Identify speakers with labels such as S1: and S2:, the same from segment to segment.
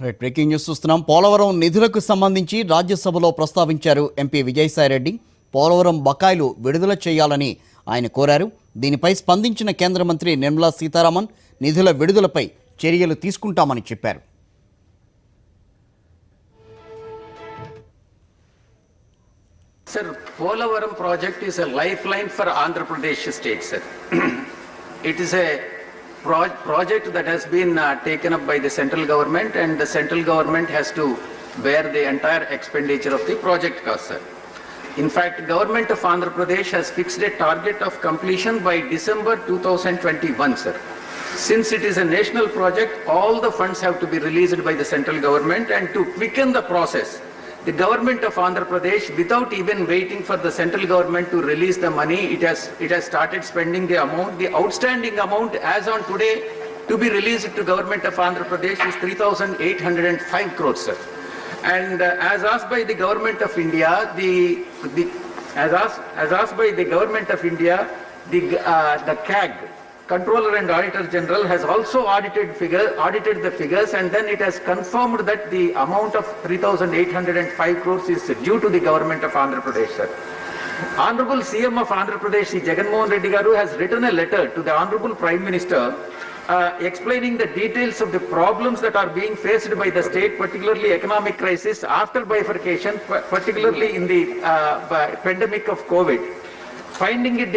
S1: Right, breaking news చూస్తున్నాం. పోలవరం నిధులకు సంబంధించి రాజ్యసభలో ప్రస్తావించారు ఎంపీ విజయసాయిరెడ్డి. పోలవరం బకాయిలు విడుదల చేయాలని ఆయన కోరారు. దీనిపై స్పందించిన కేంద్ర మంత్రి నిర్మలా సీతారామన్ నిధుల విడుదలపై చర్యలు తీసుకుంటామని చెప్పారు.
S2: Sir, Polavaram project is a lifeline for Andhra Pradesh state, sir. It is a project that has been taken up by the central government, and the central government has to bear the entire expenditure of the project cost, sir. In fact, government of Andhra Pradesh has fixed a target of completion by December 2021, sir. Since it is a national project, all the funds have to be released by the central government, and to quicken the process, the government of Andhra Pradesh, without even waiting for the central government to release the money, it has started spending the amount. The outstanding amount as on today to be released to government of Andhra Pradesh is 3,805 crores, sir. And as asked by the government of India, as asked by the government of India, the CAG, Controller and Auditor General, has also audited the figures, and then it has confirmed that the amount of 3,805 crores is due to the government of Andhra Pradesh, sir. Honorable CM of Andhra Pradesh, Jagan Mohan Reddy Garu, has written a letter to the Honorable Prime Minister explaining the details of the problems that are being faced by the state, particularly economic crisis after bifurcation, particularly in the pandemic of COVID. Finding it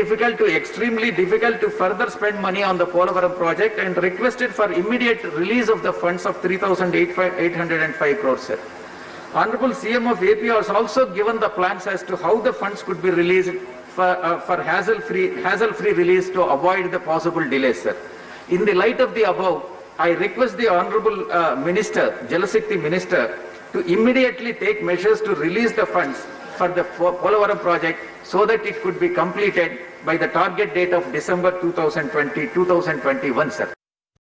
S2: extremely difficult to further spend money on the Polavaram project, and requested for immediate release of the funds of 3,805 crores, sir. Honorable CM of AP has also given the plans as to how the funds could be released for hassle-free release to avoid the possible delays, sir. In the light of the above, I request the Honorable Minister, Jal Shakti Minister, to immediately take measures to release the funds for the Polavaram project so that it could be completed by the target date of December 2021, sir.